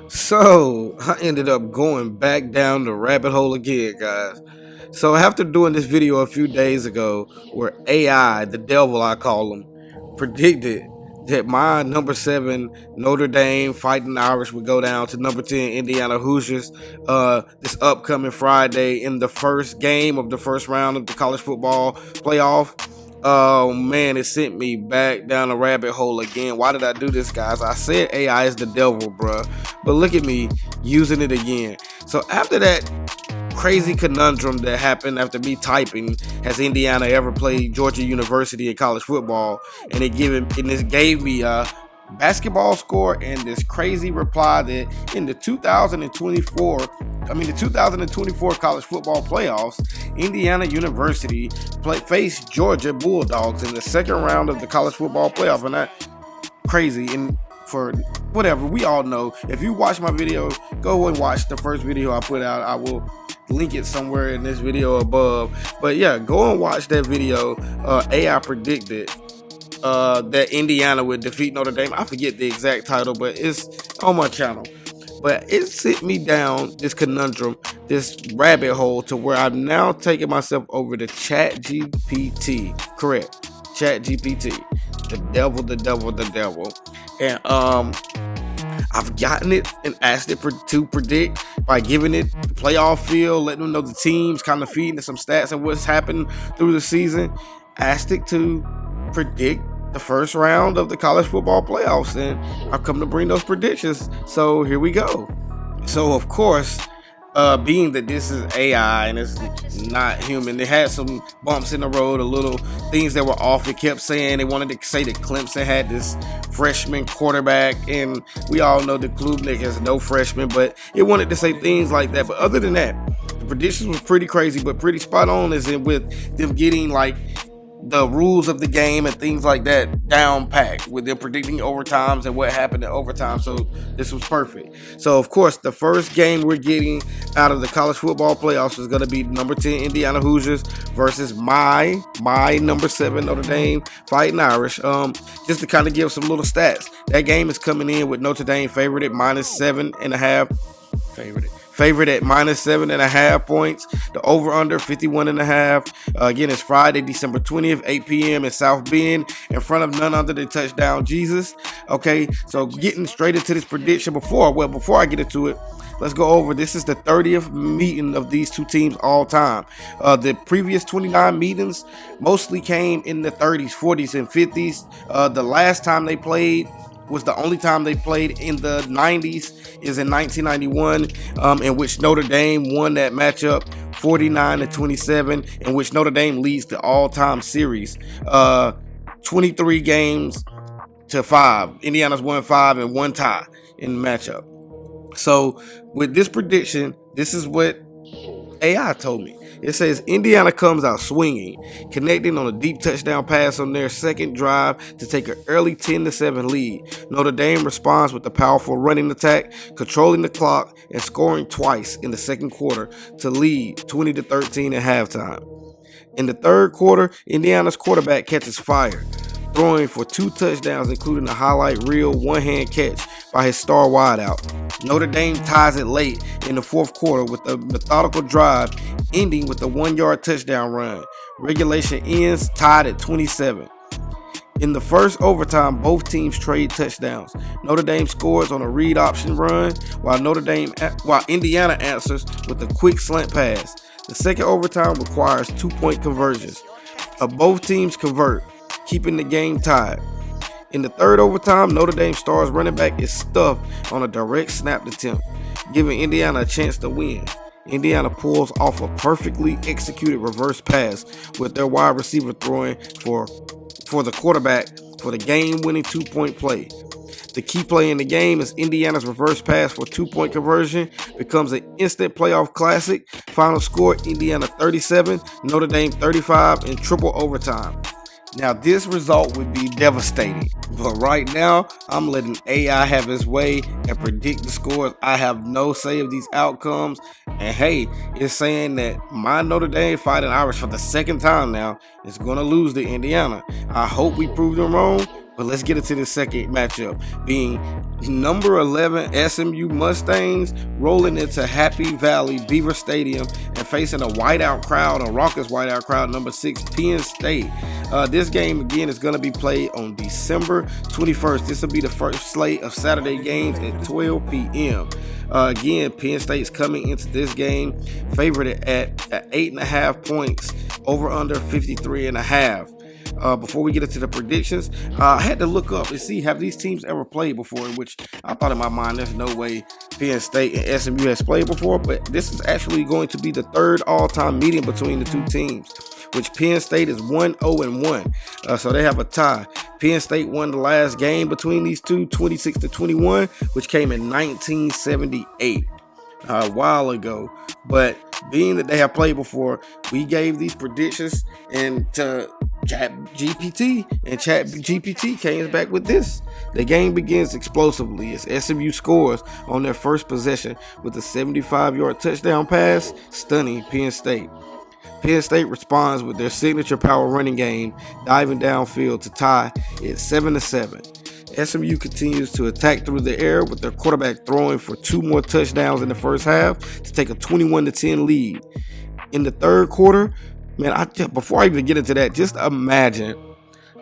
So I ended up going back down the rabbit hole again, guys. So after doing this video a few days ago, where AI, the devil I call him, predicted that my number 7 Notre Dame Fighting Irish would go down to number 10 Indiana Hoosiers this upcoming Friday in the first game of the first round of the college football playoff. Oh man, it sent me back down the rabbit hole again. Why did I do this, guys? I said AI is the devil, bruh. But look at me using it again. So after that crazy conundrum that happened after me typing, has Indiana ever played Georgia University in college football? And it gave me a basketball score and this crazy reply that in the 2024 college football playoffs, Indiana University faced Georgia Bulldogs in the second round of the college football playoff. And that crazy. And for whatever, we all know, if you watch my video, go and watch the first video I put out. I will link it somewhere in this video above. But yeah, go and watch that video. AI predicted that Indiana would defeat Notre Dame. I forget the exact title, but it's on my channel. But it sent me down this conundrum, this rabbit hole, to where I'm now taking myself over to ChatGPT. Correct, ChatGPT. The devil, the devil, the devil. And I've gotten it and asked it to predict by giving it the playoff feel, letting them know the teams, kind of feeding it some stats and what's happened through the season. Asked it to predict the first round of the college football playoffs, and I've come to bring those predictions. So here we go. So of course, being that this is AI and it's not human, it had some bumps in the road, a little things that were off. It kept saying they wanted to say that Clemson had this freshman quarterback, and we all know that Klubnik has no freshman, but it wanted to say things like that. But other than that, the predictions was pretty crazy, but pretty spot on, as in with them getting like the rules of the game and things like that down packed, with them predicting overtimes and what happened in overtime. So this was perfect. So of course, the first game we're getting out of the college football playoffs is going to be number 10 Indiana Hoosiers versus my number 7 Notre Dame Fighting Irish. Just to kind of give some little stats, that game is coming in with Notre Dame favored at -7.5. Favorite at -7.5 points. The over-under 51.5. Again, it's Friday, December 20th, 8 p.m. in South Bend, in front of none other than Touchdown Jesus. Okay, so getting straight into this prediction. Before I get into it, let's go over. This is the 30th meeting of these two teams all time. The previous 29 meetings mostly came in the 30s, 40s, and 50s. The last time they played was the only time they played in the 90s is in 1991, in which Notre Dame won that matchup 49-27, in which Notre Dame leads the all-time series 23 games to 5. Indiana's won 5 and 1 tie in the matchup. So with this prediction, this is what AI told me. It says Indiana comes out swinging, connecting on a deep touchdown pass on their second drive to take an early 10-7 lead. Notre Dame responds with a powerful running attack, controlling the clock and scoring twice in the second quarter to lead 20-13 at halftime. In the third quarter, Indiana's quarterback catches fire, throwing for 2 touchdowns, including a highlight reel one-hand catch by his star wideout. Notre Dame ties it late in the fourth quarter with a methodical drive, ending with a 1-yard touchdown run. Regulation ends tied at 27. In the first overtime, both teams trade touchdowns. Notre Dame scores on a read option run, while Indiana answers with a quick slant pass. The second overtime requires 2-point conversions. Both teams convert, keeping the game tied. In the third overtime, Notre Dame star's running back is stuffed on a direct snap attempt, giving Indiana a chance to win. Indiana pulls off a perfectly executed reverse pass, with their wide receiver throwing for the quarterback for the game-winning 2-point play. The key play in the game is Indiana's reverse pass for 2-point conversion, becomes an instant playoff classic. Final score, Indiana 37, Notre Dame 35 in triple overtime. Now, this result would be devastating, but right now, I'm letting AI have its way and predict the scores. I have no say of these outcomes, and hey, it's saying that my Notre Dame Fighting Irish for the second time now is going to lose to Indiana. I hope we prove them wrong, but let's get into the second matchup, being Number 11 SMU Mustangs rolling into Happy Valley Beaver Stadium and facing a raucous whiteout crowd. Number 6 Penn State. This game again is going to be played on December 21st. This will be the first slate of Saturday games at 12 p.m. Again, Penn State's coming into this game favored at 8.5 points, over under 53.5. Before we get into the predictions, I had to look up and see, have these teams ever played before, which I thought in my mind there's no way Penn State and SMU has played before, but this is actually going to be the third all-time meeting between the two teams, which Penn State is 1-0-1, so they have a tie. Penn State won the last game between these two, 26-21, which came in 1978. A while ago, but being that they have played before, we gave these predictions and to ChatGPT, and ChatGPT came back with this. The game begins explosively as SMU scores on their first possession with a 75-yard touchdown pass, stunning Penn State. Penn State responds with their signature power running game, diving downfield to tie it 7-7. SMU continues to attack through the air with their quarterback throwing for 2 more touchdowns in the first half to take a 21-10 lead. In the third quarter, man, before I even get into that, just imagine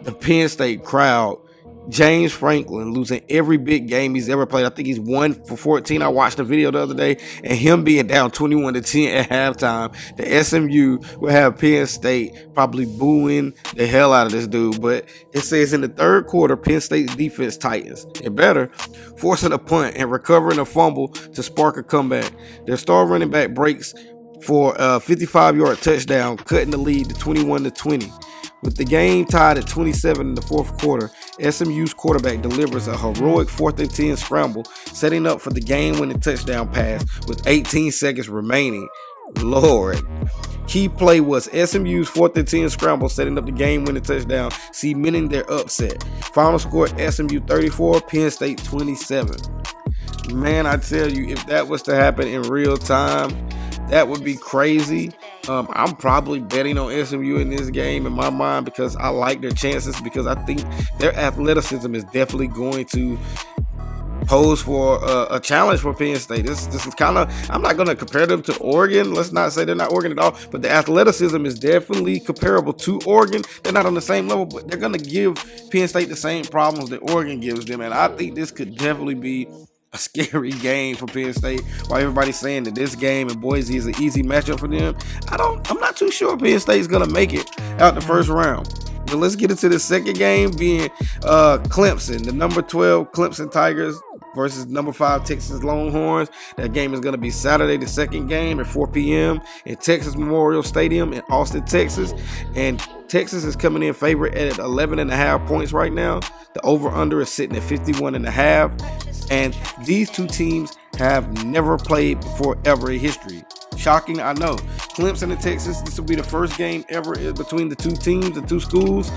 the Penn State crowd, James Franklin losing every big game he's ever played. I think he's 1-for-14. I watched the video the other day, and him being down 21-10 at halftime. The SMU will have Penn State probably booing the hell out of this dude. But it says in the third quarter, Penn State's defense tightens. It better, forcing a punt and recovering a fumble to spark a comeback. Their star running back breaks for a 55-yard touchdown, cutting the lead to 21-20. With the game tied at 27 in the fourth quarter, SMU's quarterback delivers a heroic 4th and 10 scramble, setting up for the game-winning touchdown pass with 18 seconds remaining. Lord. Key play was SMU's 4th and 10 scramble, setting up the game-winning touchdown, cementing their upset. Final score, SMU 34, Penn State 27. Man, I tell you, if that was to happen in real time, that would be crazy. I'm probably betting on SMU in this game in my mind because I like their chances, because I think their athleticism is definitely going to pose for a challenge for Penn State. This is kind of, I'm not going to compare them to Oregon. Let's not say they're not Oregon at all, but the athleticism is definitely comparable to Oregon. They're not on the same level, but they're going to give Penn State the same problems that Oregon gives them, and I think this could definitely be a scary game for Penn State. While everybody's saying that this game in Boise is an easy matchup for them, I'm not too sure Penn State's gonna make it out the first round. But let's get into the second game, being Clemson, the number 12 Clemson Tigers versus number 5 Texas Longhorns. That game is going to be Saturday, the second game at 4 p.m. in Texas Memorial Stadium in Austin, Texas. And Texas is coming in favorite at 11.5 points right now. The over-under is sitting at 51.5. And these two teams have never played before ever in history. Shocking, I know. Clemson and Texas, this will be the first game ever between the two teams, the two schools.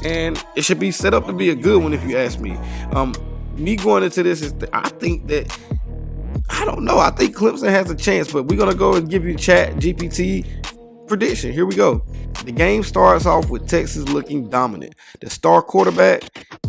And it should be set up to be a good one if you ask me. Me going into this is, I think Clemson has a chance, but we're going to go and give you ChatGPT prediction. Here we go. The game starts off with Texas looking dominant. The star quarterback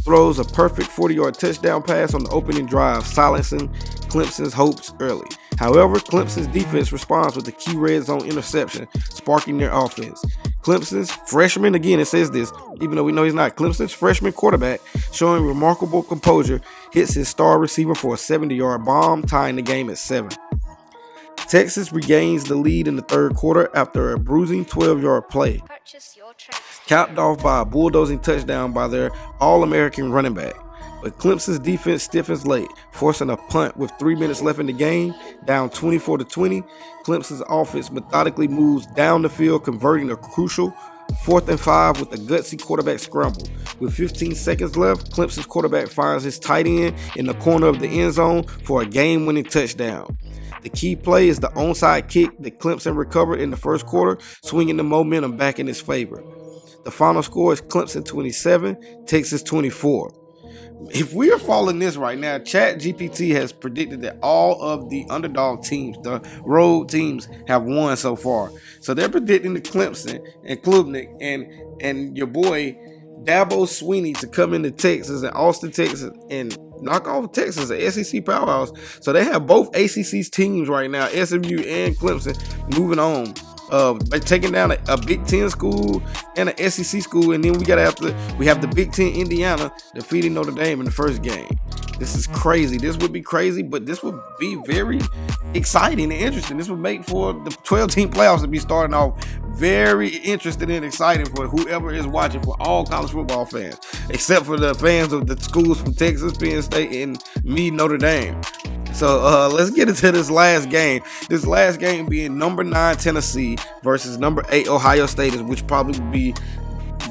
throws a perfect 40-yard touchdown pass on the opening drive, silencing Clemson's hopes early. However, Clemson's defense responds with a key red zone interception, sparking their offense. Clemson's freshman, again it says this, even though we know he's not, Clemson's freshman quarterback, showing remarkable composure, hits his star receiver for a 70-yard bomb, tying the game at 7. Texas regains the lead in the third quarter after a bruising 12-yard play, capped off by a bulldozing touchdown by their All-American running back. But Clemson's defense stiffens late, forcing a punt with 3 minutes left in the game, down 24-20. Clemson's offense methodically moves down the field, converting a crucial 4th and 5 with a gutsy quarterback scramble. With 15 seconds left, Clemson's quarterback finds his tight end in the corner of the end zone for a game-winning touchdown. The key play is the onside kick that Clemson recovered in the first quarter, swinging the momentum back in his favor. The final score is Clemson 27, Texas 24. If we are following this right now, ChatGPT has predicted that all of the underdog teams, the road teams, have won so far. So they're predicting the Clemson and Klubnik and your boy Dabo Sweeney to come into Texas and Austin, Texas, and knock off Texas, an SEC powerhouse. So they have both ACC's teams right now, SMU and Clemson, moving on. By taking down a Big Ten school and an SEC school, and then we have the Big Ten Indiana defeating Notre Dame in the first game. This is crazy. This would be crazy, but this would be very exciting and interesting. This would make for the 12-team playoffs to be starting off very interesting and exciting for whoever is watching, for all college football fans, except for the fans of the schools from Texas, Penn State, and Notre Dame. So let's get into this last game. This last game being number 9 Tennessee versus number 8 Ohio State, which probably would be,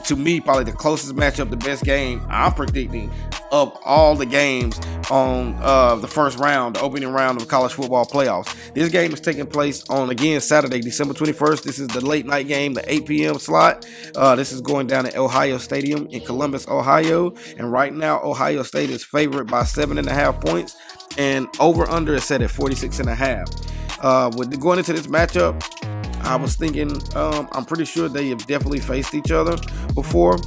to me, probably the closest matchup, the best game I'm predicting of all the games on the first round, the opening round of the college football playoffs. This game is taking place on, again, Saturday, December 21st. This is the late night game, the 8 p.m. slot. This is going down at Ohio Stadium in Columbus, Ohio. And right now, Ohio State is favored by 7.5 points. And over-under is set at 46.5. With going into this matchup, I was thinking, I'm pretty sure they have definitely faced each other before.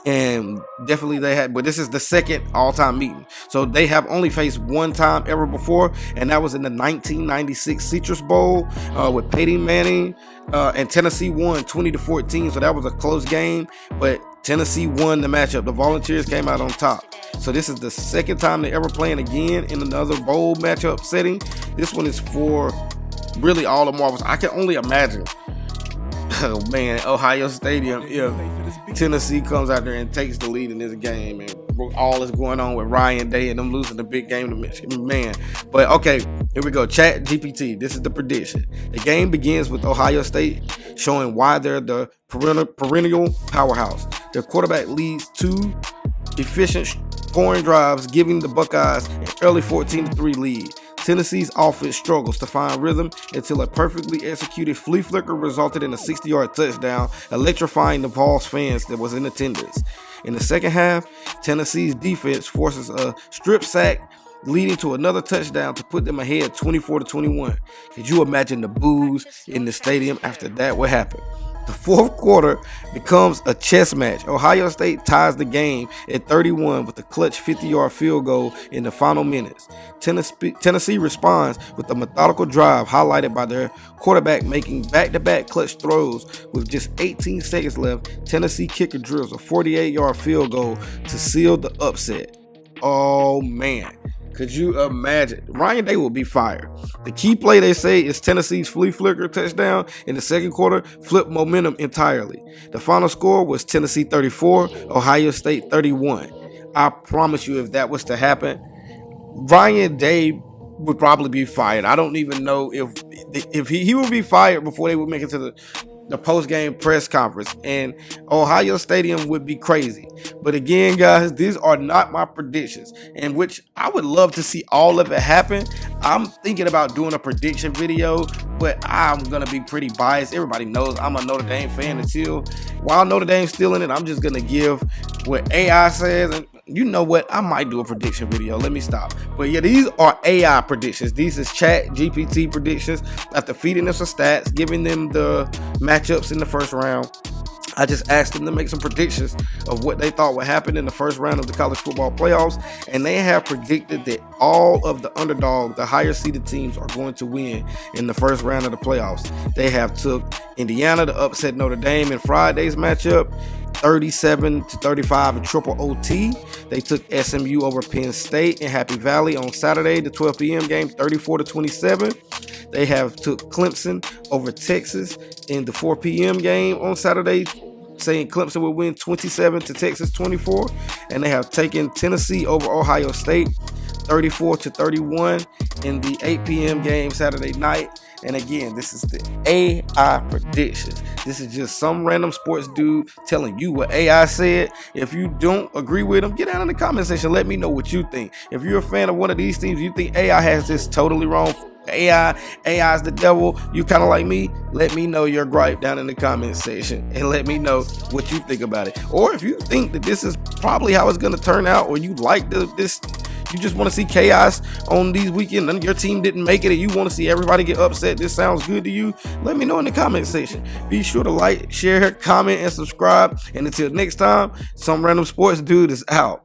And definitely they had, but this is the second all-time meeting. So they have only faced one time ever before, and that was in the 1996 Citrus Bowl with Peyton Manning, and Tennessee won 20-14. So that was a close game, but Tennessee won the matchup. The Volunteers came out on top. So this is the second time they ever playing again in another bowl matchup setting. This one is for really all the marbles. I can only imagine, oh man, Ohio Stadium, if Tennessee comes out there and takes the lead in this game, and all is going on with Ryan Day and them losing the big game to Michigan, man. But okay, here we go. ChatGPT, this is the prediction. The game begins with Ohio State showing why they're the perennial powerhouse. Their quarterback leads 2 efficient scoring drives, giving the Buckeyes an early 14-3 lead. Tennessee's offense struggles to find rhythm until a perfectly executed flea flicker resulted in a 60-yard touchdown, electrifying the Vols fans that was in attendance. In the second half, Tennessee's defense forces a strip sack, leading to another touchdown to put them ahead 24-21. Could you imagine the boos in the stadium after that would happen? The fourth quarter becomes a chess match. Ohio State ties the game at 31 with a clutch 50-yard field goal in the final minutes. Tennessee responds with a methodical drive highlighted by their quarterback making back-to-back clutch throws. With just 18 seconds left, Tennessee kicker drills a 48-yard field goal to seal the upset. Oh man. Could you imagine? Ryan Day will be fired. The key play, they say, is Tennessee's flea flicker touchdown in the second quarter flipped momentum entirely. The final score was Tennessee 34, Ohio State 31. I promise you, if that was to happen, Ryan Day would probably be fired. I don't even know if he would be fired before they would make it to the post-game press conference, and Ohio Stadium would be crazy. But again, guys, these are not my predictions, in which I would love to see all of it happen. I'm thinking about doing a prediction video, but I'm going to be pretty biased. Everybody knows I'm a Notre Dame fan while Notre Dame's still in it, I'm just going to give what AI says, and you know what? I might do a prediction video. Let me stop. But yeah, these are AI predictions. These is ChatGPT predictions after feeding them some stats, giving them the matchups in the first round. I just asked them to make some predictions of what they thought would happen in the first round of the college football playoffs, and they have predicted that all of the underdog, the higher seeded teams, are going to win in the first round of the playoffs. They have took Indiana to upset Notre Dame in Friday's matchup, 37-35 in triple OT. They took SMU over Penn State in Happy Valley on Saturday, the 12 p.m. game, 34-27. They have took Clemson over Texas in the 4 p.m. game on Saturday, saying Clemson will win 27 to Texas 24. And they have taken Tennessee over Ohio State 34-31 in the 8 p.m. game Saturday night. And again, this is the AI predictions. This is just some random sports dude telling you what AI said. If you don't agree with him, get down in the comment section. Let me know what you think. If you're a fan of one of these teams, you think AI has this totally wrong, AI is the devil, you kind of like me, let me know your gripe down in the comment section and let me know what you think about it. Or if you think that this is probably how it's going to turn out, or you like this, you just want to see chaos on these weekends and your team didn't make it and you want to see everybody get upset, this sounds good to you, let me know in the comment section. Be sure to like, share, comment, and subscribe. And until next time, some random sports dude is out.